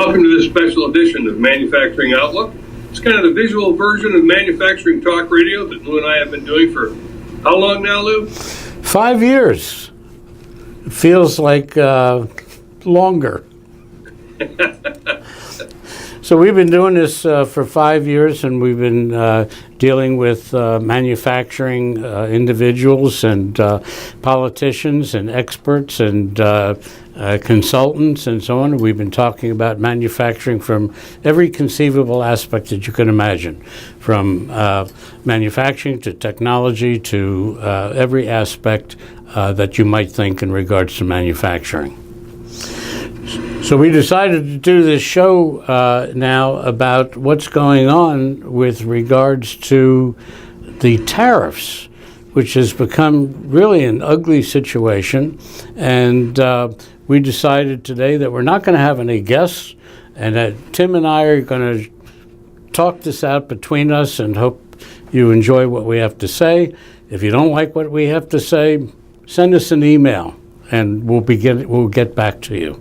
Welcome to this special edition of Manufacturing Outlook. It's kind of the visual version of manufacturing talk radio that Lou and I have been doing for how long now, Lou? 5 years. It feels like longer. So we've been doing this for 5 years, and we've been dealing with manufacturing individuals and politicians and experts and consultants and so on. We've been talking about manufacturing from every conceivable aspect that you can imagine, from manufacturing to technology to every aspect that you might think in regards to manufacturing. So we decided to do this show now about what's going on with regards to the tariffs, which has become really an ugly situation. And we decided today that we're not going to have any guests, and that Tim and I are going to talk this out between us and hope you enjoy what we have to say. If you don't like what we have to say, send us an email, and we'll get back to you.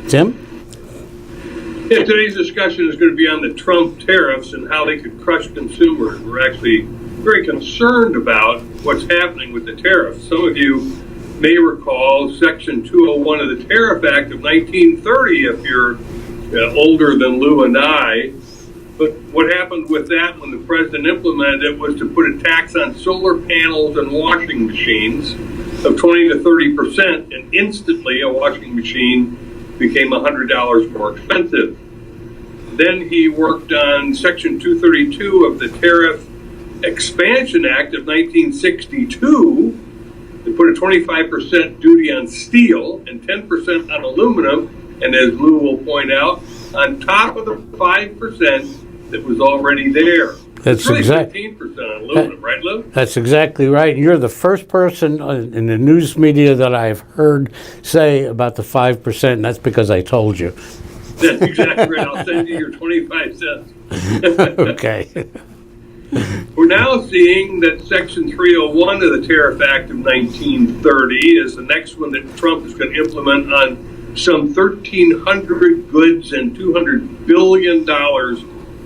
Tim? Yeah, today's discussion is going to be on the Trump tariffs and how they could crush consumers. We're actually very concerned about what's happening with the tariffs. Some of you may recall Section 201 of the Tariff Act of 1930 if you're older than Lou and I. But what happened with that when the president implemented it was to put a tax on solar panels and washing machines of 20 to 30%, and instantly a washing machine became $100 more expensive. Then he worked on Section 232 of the Tariff Expansion Act of 1962 to put a 25% duty on steel and 10% on aluminum, and as Lou will point out, on top of the 5% that was already there. That's really exactly 15% on aluminum, right, Lou? That's exactly right. You're the first person in the news media that I've heard say about the 5%, and that's because I told you. That's exactly right. I'll send you your 25 cents. Okay. We're now seeing that Section 301 of the Tariff Act of 1930 is the next one that Trump is going to implement on some 1,300 goods and $200 billion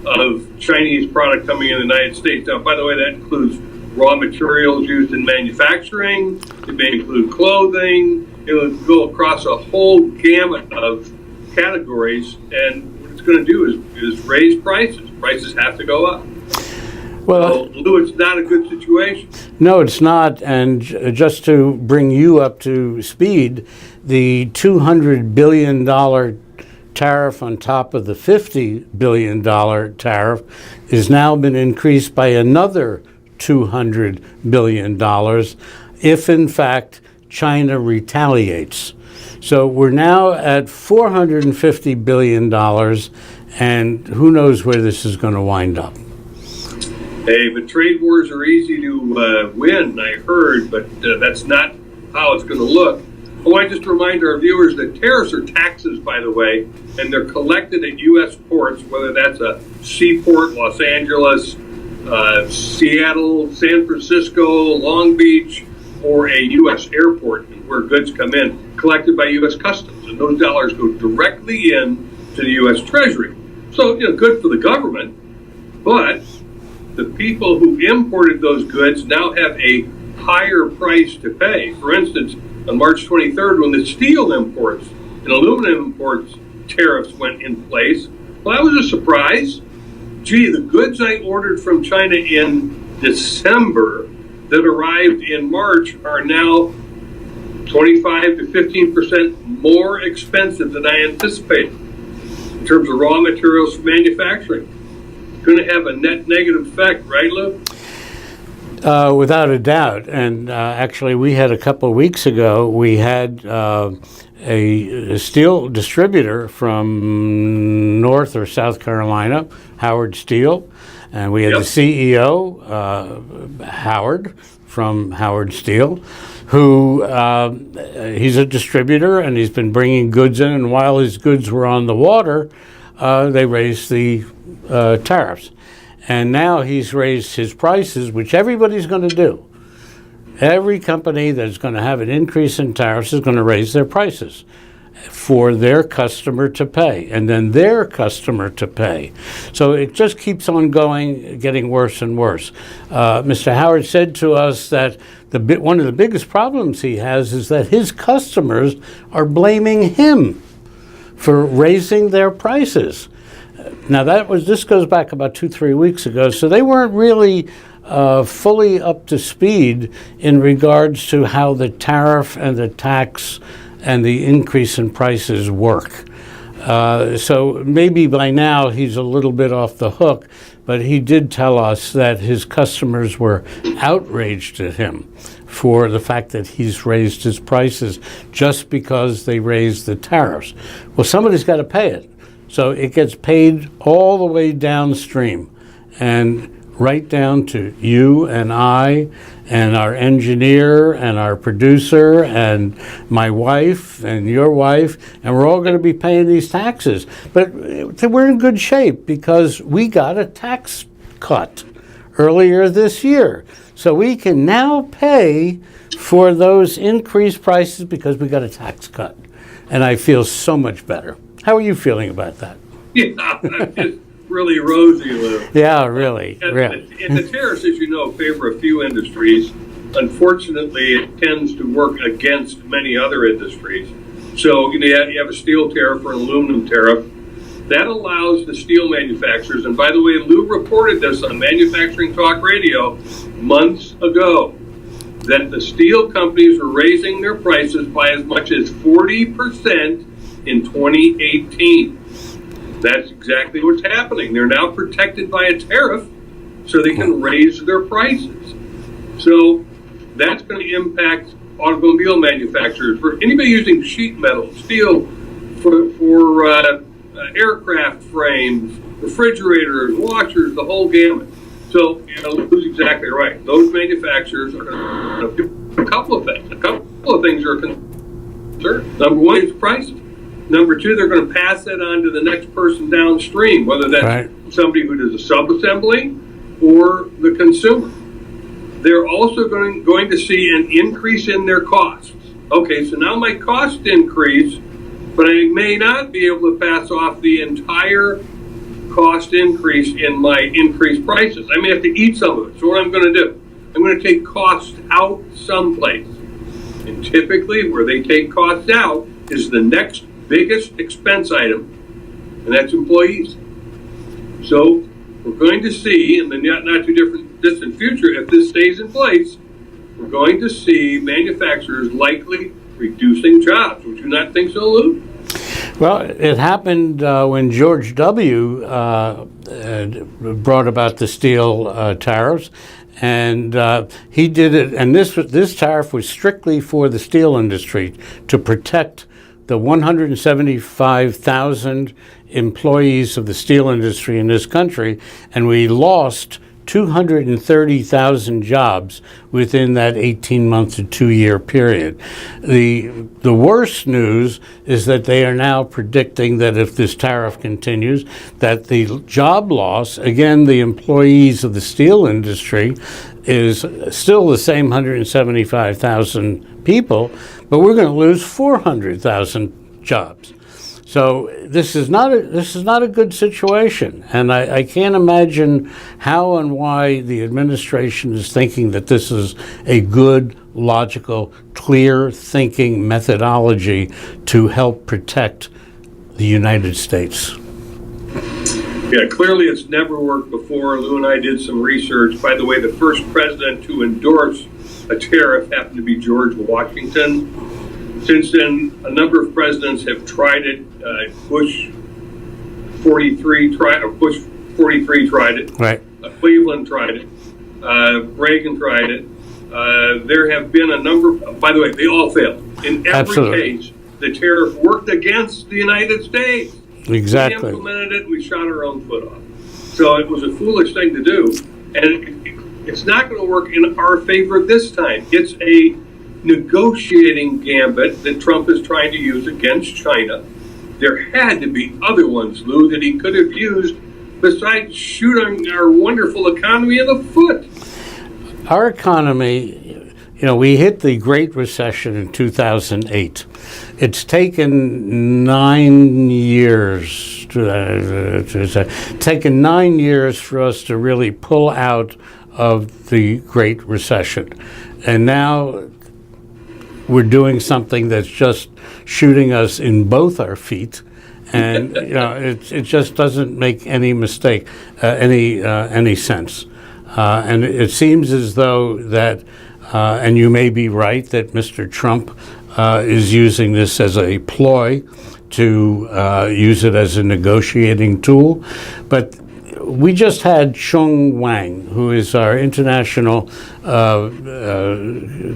of Chinese product coming in the United States. Now, by the way, that includes raw materials used in manufacturing. It may include clothing. It will go across a whole gamut of categories, and what it's going to do is raise prices. Prices have to go up. Well, so, Lou, it's not a good situation. No, it's not. And just to bring you up to speed, the $200 billion tariff on top of the $50 billion tariff has now been increased by another $200 billion if, in fact, China retaliates. So we're now at $450 billion, and who knows where this is going to wind up. Hey, but trade wars are easy to win, I heard, but that's not how it's going to look. I want to just remind our viewers that tariffs are taxes, by the way, and they're collected at U.S. ports, whether that's a seaport, Los Angeles, Seattle, San Francisco, Long Beach, or a U.S. airport where goods come in, collected by U.S. Customs. And those dollars go directly in to the U.S. Treasury. So, good for the government, but the people who imported those goods now have a higher price to pay. For instance, on March 23rd, when the steel imports and aluminum imports tariffs went in place, well, that was a surprise. Gee, the goods I ordered from China in December that arrived in March are now 25 to 15% more expensive than I anticipated in terms of raw materials for manufacturing. Going to have a net negative effect, right, Lou? Without a doubt. And actually, we had a couple of weeks ago, we had a steel distributor from North or South Carolina, Howard Steel, and we had the CEO, Howard, from Howard Steel, who he's a distributor, and he's been bringing goods in, and while his goods were on the water, they raised the tariffs. And now he's raised his prices, which everybody's going to do. Every company that's going to have an increase in tariffs is going to raise their prices. for their customer to pay, and then their customer to pay. So it just keeps on going, getting worse and worse. Mr. Howard said to us that one of the biggest problems he has is that his customers are blaming him for raising their prices. Now this goes back about 2-3 weeks ago, so they weren't really fully up to speed in regards to how the tariff and the tax and the increase in prices work. So maybe by now he's a little bit off the hook, but he did tell us that his customers were outraged at him for the fact that he's raised his prices just because they raised the tariffs. Well, somebody's got to pay it. So it gets paid all the way downstream and right down to you and I and our engineer and our producer and my wife and your wife, and we're all going to be paying these taxes. But we're in good shape because we got a tax cut earlier this year. So we can now pay for those increased prices because we got a tax cut. And I feel so much better. How are you feeling about that? Yeah, it's really rosy, Lou. Yeah, really. And the tariffs, as you know, favor a few industries. Unfortunately, it tends to work against many other industries. So you have a steel tariff or an aluminum tariff. That allows the steel manufacturers, and by the way, Lou reported this on Manufacturing Talk Radio months ago, that the steel companies were raising their prices by as much as 40% in 2018. That's exactly what's happening. They're now protected by a tariff, so they can raise their prices. So that's going to impact automobile manufacturers. For anybody using sheet metal, steel, for aircraft frames, refrigerators, washers, the whole gamut. So, Lou's exactly right. Those manufacturers are going to do a couple of things. A couple of things are concerned. Number one is prices. Number two, they're going to pass that on to the next person downstream, whether that's somebody who does a sub-assembly or the consumer. They're also going to see an increase in their costs. Okay, so now my cost increase, but I may not be able to pass off the entire cost increase in my increased prices. I may have to eat some of it. So what I'm going to do, I'm going to take costs out someplace. And typically where they take costs out is the next biggest expense item, and that's employees. So we're going to see in the not too distant future, if this stays in place, we're going to see manufacturers likely reducing jobs. Would you not think so, Lou? Well, it happened when George W. Brought about the steel tariffs, and he did it. And this tariff was strictly for the steel industry to protect the 175,000 employees of the steel industry in this country, and we lost 230,000 jobs within that 18-month to 2-year period. The worst news is that they are now predicting that if this tariff continues, that the job loss, again, the employees of the steel industry, is still the same 175,000 people, but we're going to lose 400,000 jobs. So this is not a good situation, and I can't imagine how and why the administration is thinking that this is a good, logical, clear-thinking methodology to help protect the United States. Yeah, clearly it's never worked before. Lou and I did some research. By the way, the first president to endorse a tariff happened to be George Washington. Since then, a number of presidents have tried it. Bush 43 tried it. Right. Cleveland tried it. Reagan tried it. There have been a number. By the way, they all failed. In every case, the tariff worked against the United States. Exactly. We implemented it. We shot our own foot off. So it was a foolish thing to do, and it's not going to work in our favor this time. It's a negotiating gambit that Trump is trying to use against China. There had to be other ones, Lou, that he could have used besides shooting our wonderful economy in the foot. Our economy we hit the Great Recession in 2008. It's taken 9 years taken 9 years for us to really pull out of the Great Recession. And now we're doing something that's just shooting us in both our feet. And it just doesn't make any mistake, any sense. And it seems as though that, and you may be right, that Mr. Trump is using this as a ploy to use it as a negotiating tool. But we just had Chung Wang, who is our international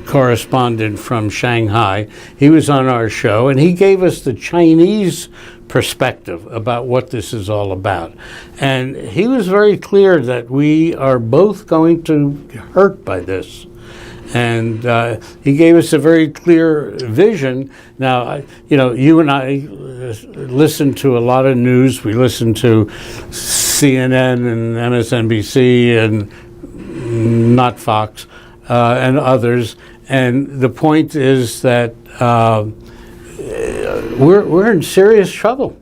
correspondent from Shanghai. He was on our show, and he gave us the Chinese perspective about what this is all about. And he was very clear that we are both going to be hurt by this. And he gave us a very clear vision. Now, you and I listen to a lot of news. We listen to CNN and MSNBC and not Fox and others. And the point is that we're in serious trouble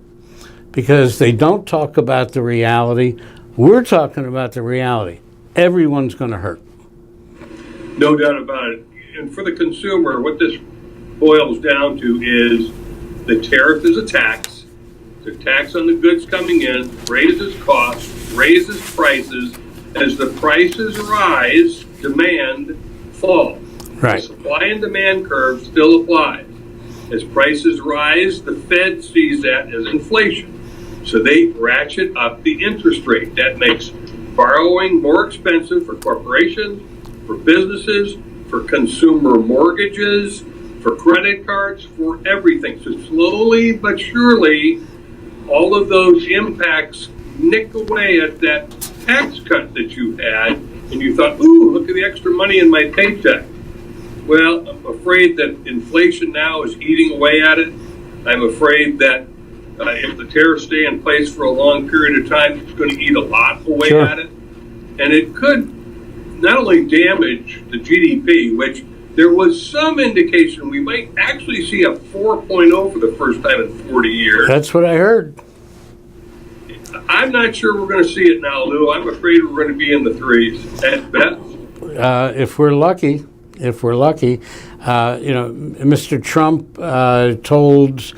because they don't talk about the reality. We're talking about the reality. Everyone's going to hurt. No doubt about it. And for the consumer, what this boils down to is the tariff is a tax. It's a tax on the goods coming in, raises costs, raises prices. As the prices rise, demand falls. Right. The supply and demand curve still applies. As prices rise, the Fed sees that as inflation. So they ratchet up the interest rate. That makes borrowing more expensive for corporations, for businesses, for consumer mortgages, for credit cards, for everything. So slowly but surely, all of those impacts nick away at that tax cut that you had, and you thought, ooh, look at the extra money in my paycheck. Well, I'm afraid that inflation now is eating away at it. I'm afraid that if the tariffs stay in place for a long period of time, it's going to eat a lot away at it. And it could not only damage the GDP, which there was some indication we might actually see a 4.0 for the first time in 40 years. That's what I heard. I'm not sure we're going to see it now, Lou. I'm afraid we're going to be in the threes at best. If we're lucky, Mr. Trump told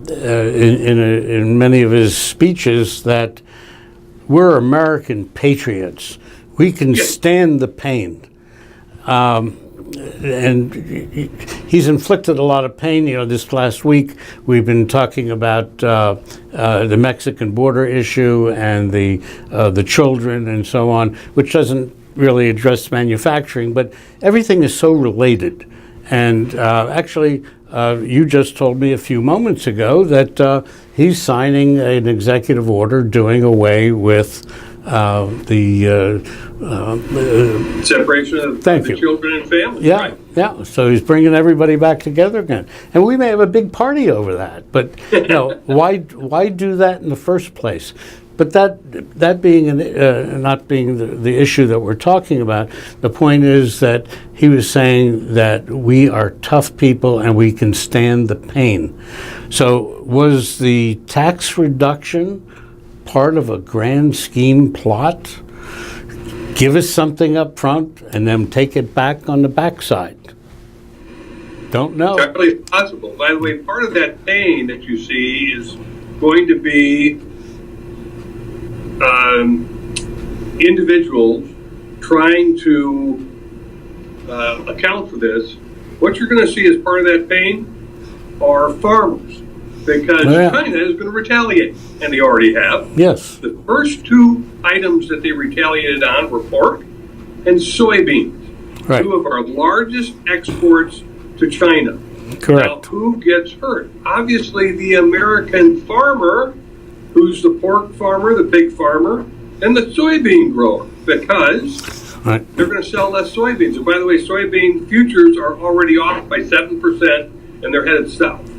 in many of his speeches that we're American patriots. We can stand the pain. And he's inflicted a lot of pain. This last week we've been talking about the Mexican border issue and the children and so on, which doesn't really address manufacturing, but everything is so related. And actually, you just told me a few moments ago that he's signing an executive order doing away with the separation of the children and families. Yeah, right? Yeah. So he's bringing everybody back together again, and we may have a big party over that. But why do that in the first place? But that being not being the issue that we're talking about, the point is that he was saying that we are tough people and we can stand the pain. So was the tax reduction part of a grand scheme plot? Give us something up front and then take it back on the backside. Don't know. Definitely possible. By the way, part of that pain that you see is going to be individuals trying to account for this. What you're going to see as part of that pain are farmers, because China is going to retaliate, and they already have. Yes. The first two items that they retaliated on were pork and soybeans, two of our largest exports to China. Correct. Now, who gets hurt? Obviously, the American farmer, who's the pork farmer, the pig farmer, and the soybean grower, because they're going to sell less soybeans. And by the way, soybean futures are already off by 7%, and they're headed south.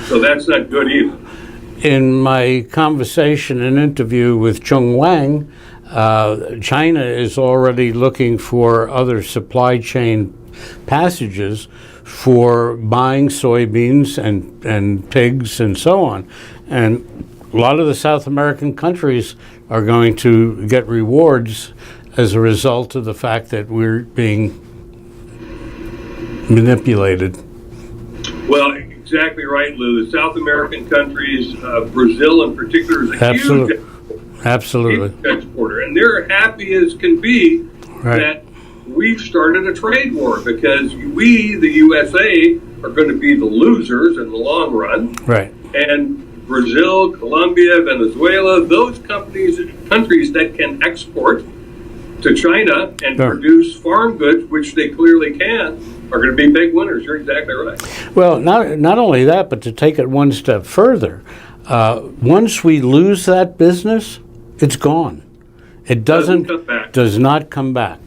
So that's not good either. In my conversation and interview with Chung Wang, China is already looking for other supply chain passages for buying soybeans and pigs and so on. And a lot of the South American countries are going to get rewards as a result of the fact that we're being manipulated. Well, exactly right, Lou. The South American countries, Brazil in particular, is a huge exporter, and they're happy as can be that we've started a trade war, because we, the USA, are going to be the losers in the long run. Right. And Brazil, Colombia, Venezuela, those countries that can export to China and produce farm goods, which they clearly can, are going to be big winners. You're exactly right. Well, not only that, but to take it one step further, once we lose that business, it's gone. It does not come back.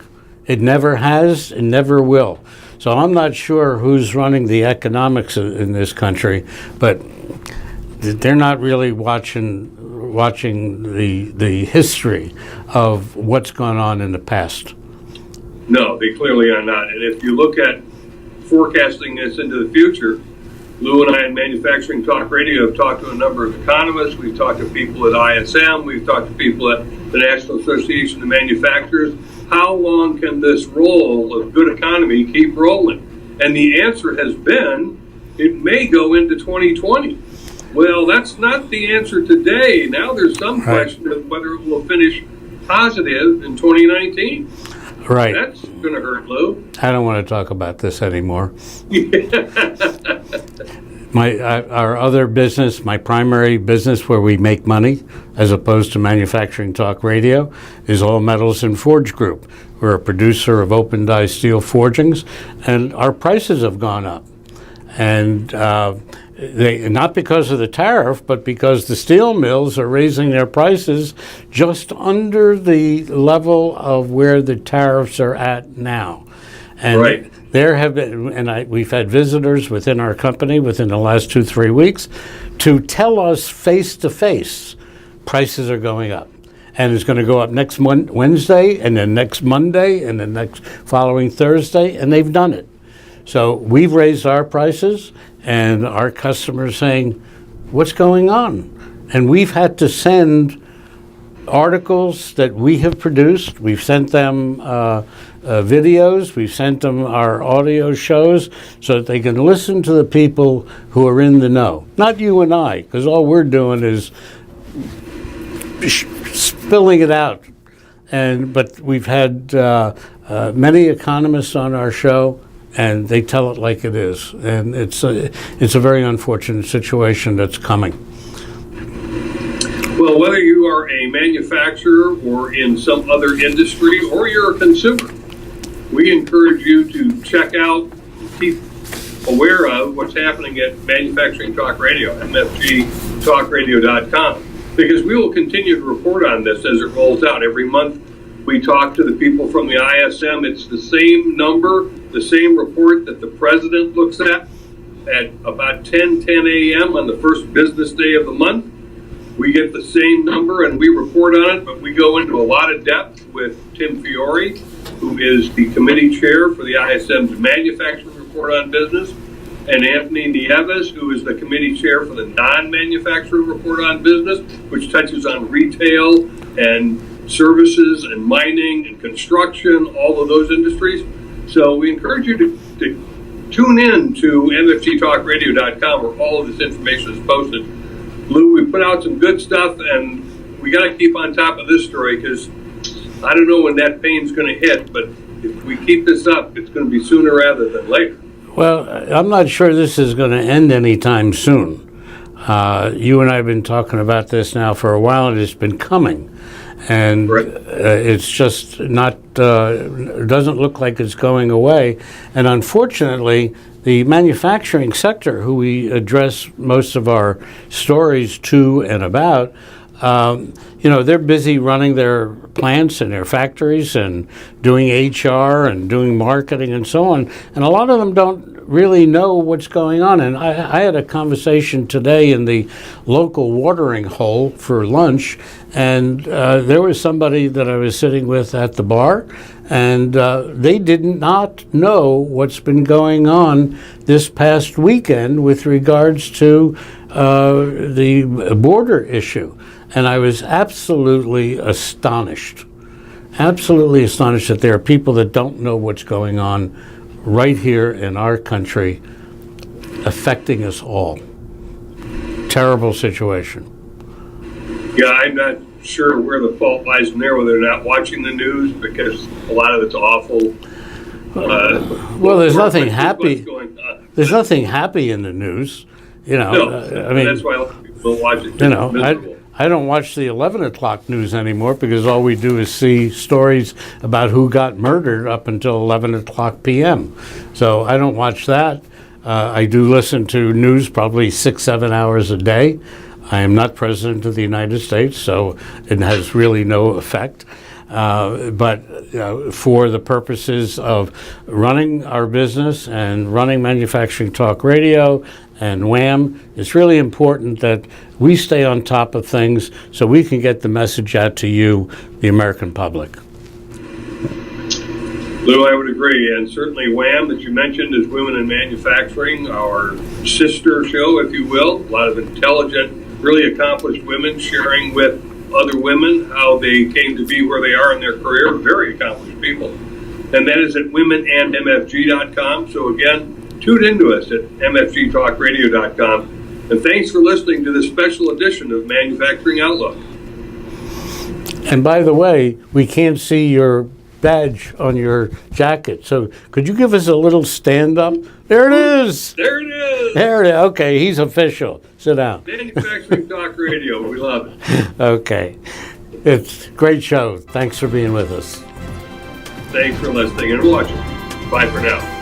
It never has and never will. So I'm not sure who's running the economics in this country, but they're not really watching the history of what's gone on in the past. No, they clearly are not. And if you look at forecasting this into the future, Lou and I in Manufacturing Talk Radio have talked to a number of economists. We've talked to people at ISM. We've talked to people at the National Association of Manufacturers. How long can this roll of good economy keep rolling? And the answer has been, it may go into 2020. Well, that's not the answer today. Now there's some question of whether it will finish positive in 2019. Right. That's going to hurt, Lou. I don't want to talk about this anymore. Our other business, my primary business where we make money, as opposed to Manufacturing Talk Radio, is All Metals and Forge Group. We're a producer of open die steel forgings, and our prices have gone up. And not because of the tariff, but because the steel mills are raising their prices just under the level of where the tariffs are at now. And there have been, and we've had visitors within our company within the last 2-3 weeks to tell us face to face, prices are going up. And it's going to go up next Wednesday, and then next Monday, and then next following Thursday, and they've done it. So we've raised our prices, and our customers saying, what's going on? And we've had to send articles that we have produced. We've sent them videos. We've sent them our audio shows so that they can listen to the people who are in the know. Not you and I, because all we're doing is spilling it out. But we've had many economists on our show, and they tell it like it is. And it's a very unfortunate situation that's coming. Well, whether you are a manufacturer or in some other industry, or you're a consumer, we encourage you to check out, keep aware of what's happening at Manufacturing Talk Radio, mfgtalkradio.com, because we will continue to report on this as it rolls out. Every month we talk to the people from the ISM. It's the same number, the same report that the president looks at about 10 a.m. on the first business day of the month. We get the same number and we report on it, but we go into a lot of depth with Tim Fiore, who is the committee chair for the ISM's Manufacturing Report on Business, and Anthony Nieves, who is the committee chair for the Non-Manufacturing Report on Business, which touches on retail and services and mining and construction, all of those industries. So we encourage you to tune in to mfgtalkradio.com, where all of this information is posted. Lou, we put out some good stuff, and we got to keep on top of this story, because I don't know when that pain's going to hit, but if we keep this up, it's going to be sooner rather than later. Well, I'm not sure this is going to end anytime soon. You and I have been talking about this now for a while, and it's been coming. And it's just not, doesn't look like it's going away. And unfortunately, the manufacturing sector, who we address most of our stories to and about, They're busy running their plants and their factories and doing HR and doing marketing and so on. And a lot of them don't really know what's going on. And I had a conversation today in the local watering hole for lunch, and there was somebody that I was sitting with at the bar, and they did not know what's been going on this past weekend with regards to the border issue. And I was absolutely astonished that there are people that don't know what's going on right here in our country, affecting us all. Terrible situation. Yeah, I'm not sure where the fault lies in there, whether they're not watching the news, because a lot of it's awful. Well, there's nothing happy. There's nothing happy in the news. No, that's why a lot of people don't watch it. I don't watch the 11 o'clock news anymore because all we do is see stories about who got murdered up until 11 o'clock p.m. So I don't watch that. I do listen to news probably 6-7 hours a day. I am not president of the United States, so it has really no effect. But for the purposes of running our business and running Manufacturing Talk Radio and WHAM, it's really important that we stay on top of things so we can get the message out to you, the American public. Lou, I would agree, and certainly WHAM, that you mentioned, is Women in Manufacturing, our sister show, if you will. A lot of intelligent, really accomplished women sharing with other women how they came to be where they are in their career. Very accomplished people. And that is at womenandmfg.com. So again, tune into us at mfgtalkradio.com. And thanks for listening to this special edition of Manufacturing Outlook. And by the way, we can't see your badge on your jacket. So could you give us a little stand-up? There it is. There it is. There it is. Okay, he's official. Sit down. Manufacturing Talk Radio. We love it. Okay. It's a great show. Thanks for being with us. Thanks for listening and watching. Bye for now.